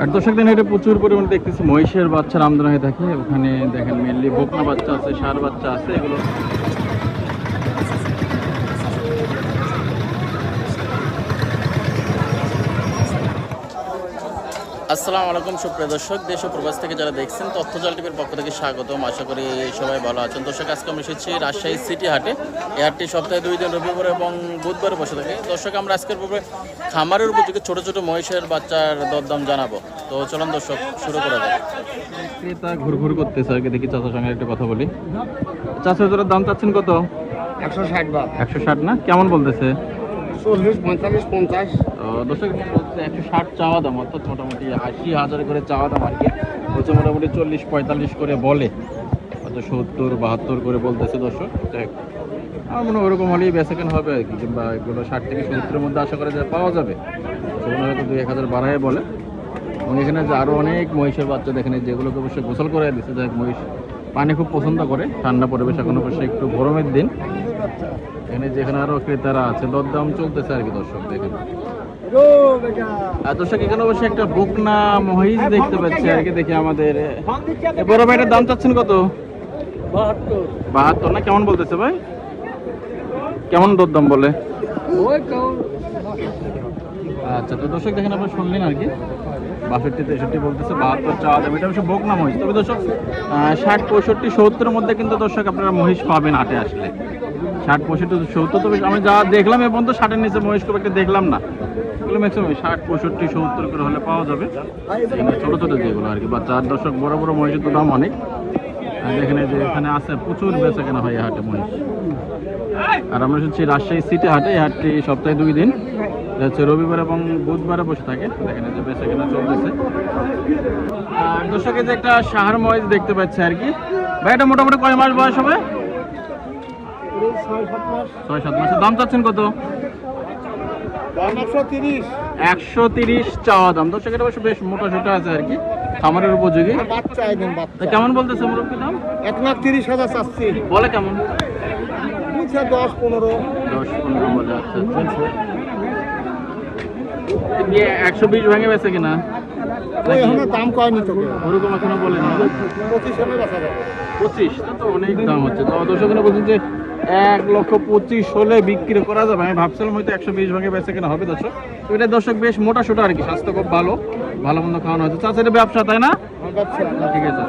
আর দর্শক দিন এটা প্রচুর পরিমাণে দেখতেছি মহিষের বাচ্চার আমদানি হয়ে থাকে। ওখানে দেখেন মেনলি বকনা বাচ্চা আছে, ষাঁড় বাচ্চা আছে এগুলো। আসসালামু আলাইকুম সুপ্রিয় দর্শক, দেশ ও প্রবাস থেকে যারা দেখছেন তথ্যজাল টিভির পক্ষ থেকে স্বাগতম। আশা করি সবাই ভালো আছেন। দর্শক আজকে আমরা এসেছি রাজশাহী সিটি হাটে। এই হাটটি সপ্তাহে 2 দিন রবিবার এবং বুধবারে বসে থাকে। দর্শক আমরা আজকের পূর্বে খামারের উপযোগী ছোট ছোট মহিষের বাচ্চার দরদাম জানাবো। তো চলুন দর্শক শুরু করা যাক। ক্রেতা ঘুরঘুর করতেছে আর কি, দেখি চাচার সঙ্গে একটা কথা বলি। চাচা জোড়ার দাম চাচ্ছেন কত? 160 বাট। 160 না? কেমন বলতেছে? 40, 45, 50। দর্শক 160 চাওয়া দাম, অর্থাৎ মোটামুটি 80,000 করে চাওয়া দাম আর কি। হচ্ছে মোটামুটি 40-45 করে বলে, হয়তো 70-72 করে বলতেছে দর্শক। আমার মনে হয় ওরকম হলেই বেচাকেন হবে আর কি, কিংবা এগুলো 60 থেকে 70-এর মধ্যে আশা করা যায় পাওয়া যাবে। সেগুলো হয়তো 2-1000 বাড়ায় বলে। এবং এখানে যে আরও অনেক মহিষের বাচ্চা দেখেন, যেগুলোকে অবশ্যই গোসল করে দিচ্ছে। যাই মহিষ পানি খুব পছন্দ করে, ঠান্ডা পরিবেশ, এখন অবশ্যই একটু গরমের দিন। এখানে যেখানে আরো ক্রেতারা আছে, দরদাম চলতেছে আর কি দর্শক দেখেন। আর দর্শক এখানে অবশ্যই একটা বকনা মহিষ দেখতে পাচ্ছি আর কি। দেখি আমাদের বড় ভাইটার দাম চাচ্ছেন কত? 72 না? কেমন বলতেছে ভাই? কেমন দরদাম বলে? আচ্ছা, তো দর্শক দেখেন আপনারা শুনলেন আর কি, 62-63 বলতেছে, 72 চাওয়া দাম। এটা অবশ্য বকনা মহিষ। তবে দর্শক 60-65-70-এর মধ্যে কিন্তু দর্শক আপনারা মহিষ পাবেন হাটে আসলে। 60-65-70, তবে আমি যা দেখলাম এ পর্যন্ত 60-এর নিচে মহিষ খুব একটা দেখলাম না। এগুলো ম্যাক্সিমাম 60-65-70 করে হলে পাওয়া যাবে, ছোটো ছোটো যেগুলো আর কি বাচ্চা। আর দর্শক বড় বড় মহিষের তো দাম অনেক। আর এখানে যে এখানে আছে প্রচুর বেচা কেনা হয় এই হাটে মহিষ। আর আমরা শুনছি রাজশাহী সিটি হাটে, এই হাটটি সপ্তাহে 2 দিন, হচ্ছে রবিবার এবং বুধবারে বসে থাকে। এখানে যে বেচা কেনা চলতেছে। আর দর্শকে যে একটা ষাঁড় মহিষ দেখতে পাচ্ছি আর কি। ভাই এটা মোটামুটি কয় মাস বয়স হবে? 6-7 মাসের। দাম চাচ্ছেন কত? 130 চাওয়া দাম। দর্শক এটা অবশ্য বেশ মোটা সোটা আছে আর কি, খামারের উপযোগী। কেমন বলতেছে মুরব্বী দাম? 1,30,000 চাচ্ছি। বলে কেমন? 10-15 বলে। আচ্ছা, 120 ভেঙে বেছে কিনা? দাম কয়নি তোকে, ওরকম এখনো বলে না। 25 তো অনেক দাম হচ্ছে। তো দর্শক বলছেন যে 1,25,000 হলে বিক্রি করা যাবে। আমি ভাবছিলাম হয়তো 120 ভাগে বেচে কেনা হবে দর্শক। তো এটা দর্শক বেশ মোটা সোটা আর কি, স্বাস্থ্য খুব ভালো, ভালো মন্দ খাওয়ানো হচ্ছে। চাষের ব্যবসা, তাই না? ব্যবসা। ঠিক আছে।